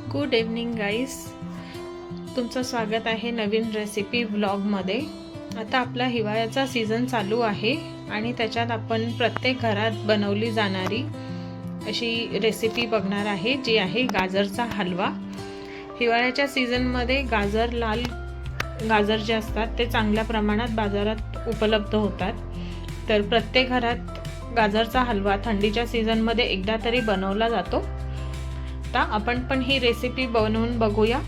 Good evening guys, तुमचं स्वागत आहे नवीन रेसिपी व्लॉगमध्ये। आता आपला हिवाळ्याचा सीझन चालू आहे आणि त्याच्यात आपण प्रत्येक घरात बनवली जाणारी अशी रेसिपी बघणार आहे, जी आहे गाजरचा हलवा। हिवाळ्याच्या सीझनमध्ये लाल गाजर जे असतात ते चांगल्या प्रमाणात बाजारात उपलब्ध होतात, तर प्रत्येक घरात गाजरचा हलवा थंडीच्या सीझनमध्ये एकदा तरी बनवला जातो। आपण पण ही रेसिपी बनवून बघूया।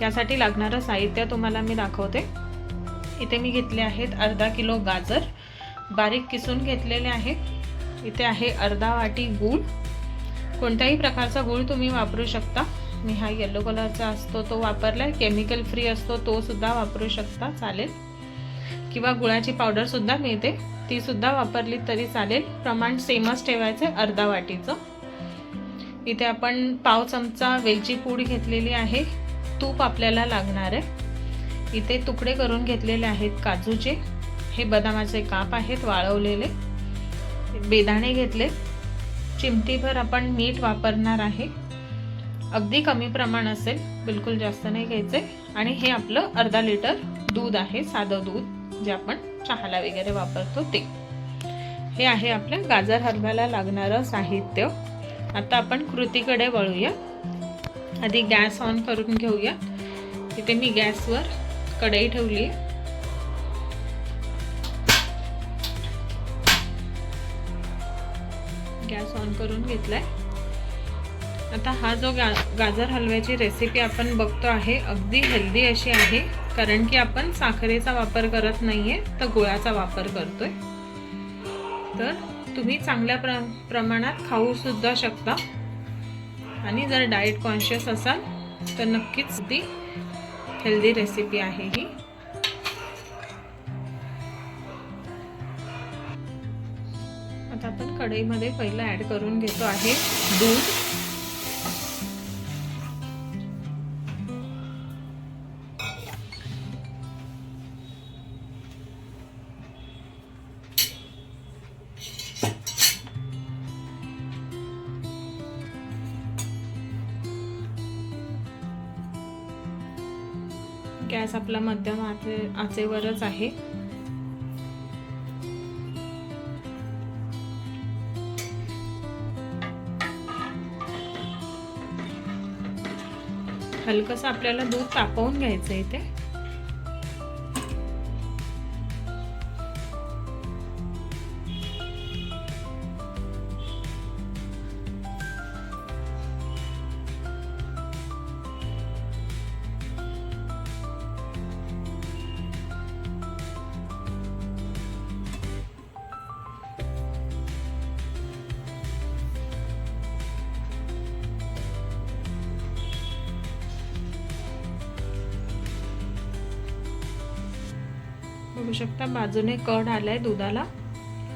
यासाठी लागणारं साहित्य तुम्हाला मी दाखवते। इथे मी घेतले आहेत अर्धा किलो गाजर, बारीक किसून घेतलेले आहेत। इथे आहे अर्धा वाटी गूळ, कोणत्याही प्रकारचा गूळ तुम्ही वापरू शकता। मी हा येलो कलरचा असतो तो वापरलाय, केमिकल फ्री असतो तो सुद्धा वापरू शकता, चालेल। किंवा गुळाची पावडर सुद्धा मिळते, ती सुद्धा वापरली तरी चालेल। प्रमाण सेमच ठेवायचे, अर्धा वाटीचं। इथे आपण पाव चमचा वेलची पूड घेतलेली आहे। तूप आपल्याला लागणार आहे। इथे तुकडे करून घेतलेले आहेत काजूचे, हे बदामाचे काप आहेत वाळवलेले। बेदाणे घेतले, चिमटीभर आपण मीठ वापरणार आहे, अगदी कमी प्रमाण असेल, बिलकुल जास्त नाही घ्यायचे। आणि हे आपलं अर्धा लिटर दूध आहे, साधं दूध जे आपण चहाला वगैरे वापरतो ते। हे आहे आपल्या गाजर हलव्याला लागणारं साहित्य। आता आपण कृतीकडे वळूया। आधी गॅस ऑन करून घेऊया। इथे मी गॅसवर कढई ठेवली आहे। गॅस ऑन करून घेतलाय। आता हा जो गाजर हलव्याची रेसिपी आपण बघतो आहे, अगदी हेल्दी अशी आहे, कारण की आपण साखरेचा वापर करत नाहीये, तर गुळाचा वापर करतोय। तर तुम्ही चांगल्या प्रमाणात खाऊ सुद्धा शकता, आणि जर डाएट कॉन्शियस असाल तर नक्कीच ती हेल्दी रेसिपी आहे ही। आता आपण कढईमध्ये पहिला ऍड करून घेतो आहे दूध। गॅस आपला मध्यम आचेवरच आहे। हलकसं आपल्याला दूध तापवून घ्यायचं इथे। बघू शकता बाजूने कड आलाय दुधाला।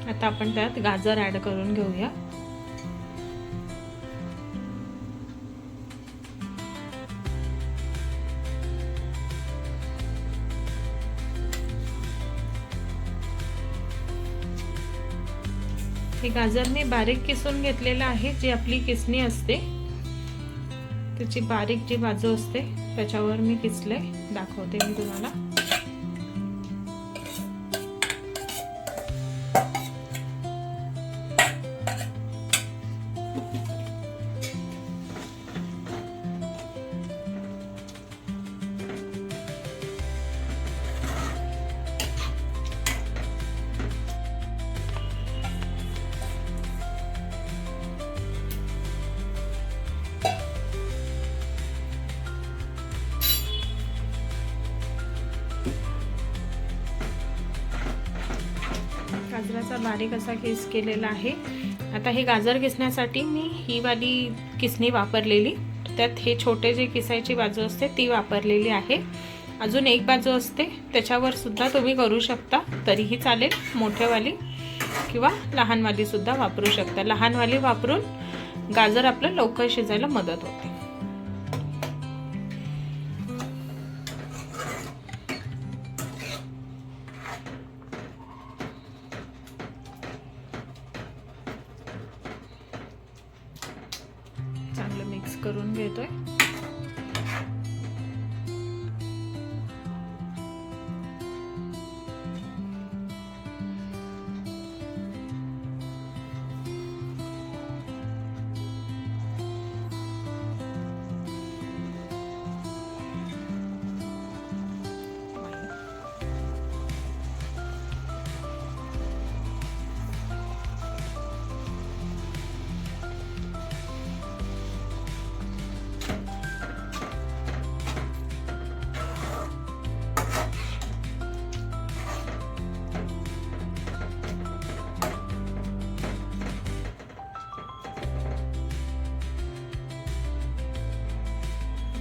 आता आपण त्यात गाजर ऍड करून घेऊया। हे गाजर मी बारीक किसून घेतलेलं आहे। जी आपली किसणी असते त्याची बारीक जी बाजू असते त्याच्यावर मी किसले, दाखवते मी तुम्हाला। गाजराचा बारीक असा किस केलेला आहे। आता हे गाजर किसण्यासाठी मी ही वाली किसणी वापरलेली, त्यात हे छोटे जे किसायची बाजू असते ती वापरलेली आहे। अजून एक बाजू असते त्याच्यावर सुद्धा तुम्ही करू शकता, तरीही चालेल। मोठेवाली किंवा लहानवाली सुद्धा वापरू शकता। लहानवाली वापरून गाजर आपलं लवकर शिजायला मदत होते। चांगलं मिक्स करून घेतोय।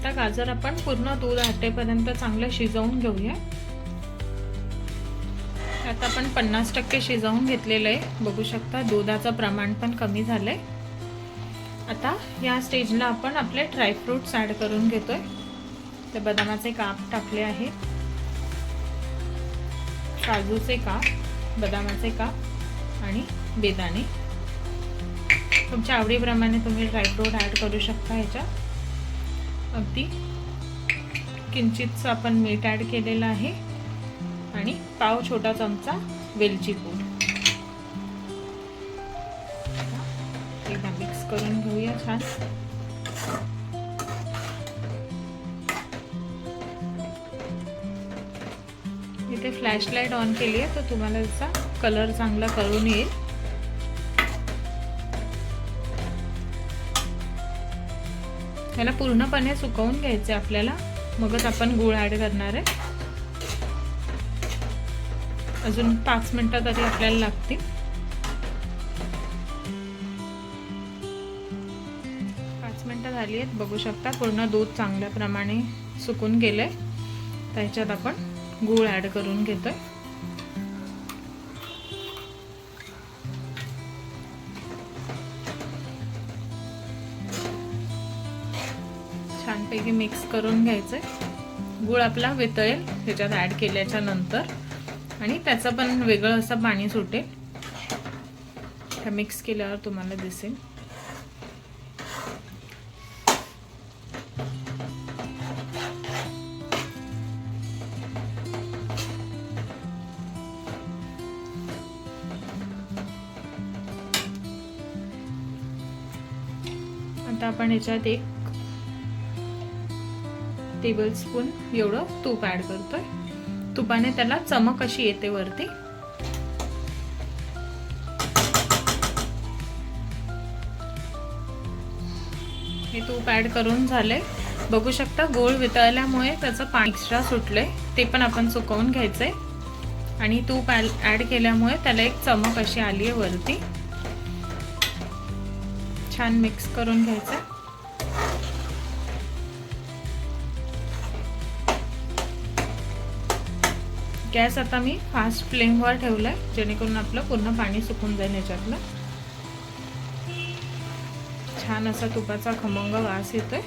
आता गाजर आपण पूर्ण दूध आटेपर्यंत चांगलं शिजवून घेऊया. आता आपण 50% शिजवून घेतलेलं आहे. बघू शकता दुधाचं प्रमाण पण कमी झालंय. आता या स्टेजला आपण आपले ड्रायफ्रूट्स ॲड करून घेतोय. ते बदामाचे काप टाकले आहेत, काजूचे काप, बदामाचे काप आणि बेदाणे. तुमच्या आवडीप्रमाणे तुम्ही ड्रायफ्रूट ॲड करू शकता. ह्याच्यात अगदी किंचितचं आपण मीठ ॲड केलेलं आहे आणि पाव छोटा चमचा वेलची पूड. एकदा मिक्स करून घेऊया छान. इथे फ्लॅशलाईट ऑन केली आहे तर तुम्हाला याचा कलर चांगला करून येईल. याला पूर्णपणे सुकवून घ्यायचे आपल्याला, मगच आपण गूळ ॲड करणार आहे. अजून 5 मिनिटं तरी आपल्याला लागतील. 5 मिनिटं झाली आहेत. बघू शकता पूर्ण दूध चांगल्या प्रमाणे सुकून गेलंय. त्याच्यात आपण गूळ ॲड करून घेतोय. छानपैकी मिक्स करून घ्यायचंय. गूळ आपला वितळेल ह्याच्यात ॲड केल्याच्या नंतर आणि त्याचं पण वेगळं असं पाणी सुटेल. हे मिक्स केल्यावर तुम्हाला दिसेल. आता आपण ह्याच्यात 1 टेबलस्पून एवढं तूप ॲड करतोय. तुपाने त्याला चमक अशी येते वरती. हे तूप ॲड करून झालंय. बघू शकता गूळ वितळल्यामुळे त्याचं पाणी एक्स्ट्रा सुटलंय, ते पण आपण सुकवून घ्यायचंय. आणि तूप ॲड केल्यामुळे त्याला एक चमक अशी आली आहे वरती. छान मिक्स करून घ्यायचं. गॅस आता मी फास्ट फ्लेमवर ठेवलाय जेणेकरून आपलं पूर्ण पाणी सुकून जाईल याच्यातलं. छान असा तुपाचा खमंग वास येतोय.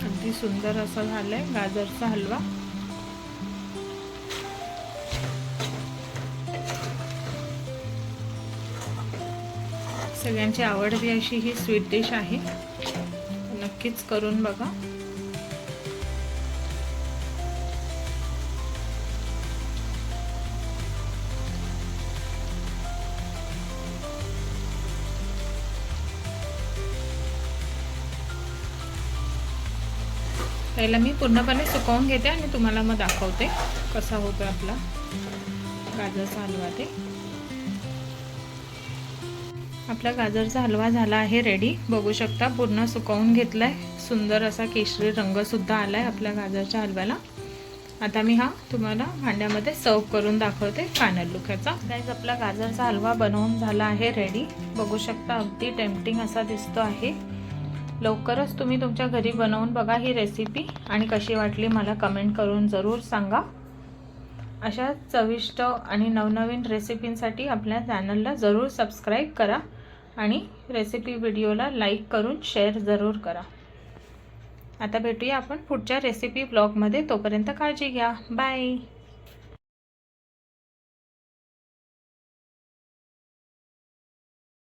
अगदी सुंदर असा झालाय गाजरचा हलवा. सगळ्यांची आवडती अशी ही स्वीट डिश आहे. नक्कीच करून बघा. पहिला मी पूर्णपणे सुकवून घेते आणि तुम्हाला मग दाखवते कसा होतो आपला गाजरचा हलवा. ते आपला गाजरचा हलवा झाला आहे रेडी. बघू शकता पूर्ण सुकवून घेतलाय. सुंदर असा केशरी रंग सुद्धा आलाय आपल्या गाजरच्या हलव्याला. आता मी हा तुम्हाला भांड्यामध्ये सर्व करून दाखवते फायनल लुक ह्याचा. गाइस आपला गाजरचा हलवा बनवून झाला आहे रेडी. बघू शकता अगदी टेम्पटिंग असा दिसतो आहे. लवकरच तुम्ही तुमच्या घरी बनवून बघा ही रेसिपी आणि कशी वाटली मला कमेंट करून जरूर सांगा. अशा चविष्ट आणि नवनवीन रेसिपींसाठी आपल्या चॅनलला जरूर सबस्क्राईब करा आणि रेसिपी व्हिडिओला लाईक करून शेअर जरूर करा. आता भेटूया आपण पुढच्या रेसिपी ब्लॉगमध्ये. तोपर्यंत काळजी घ्या. बाय.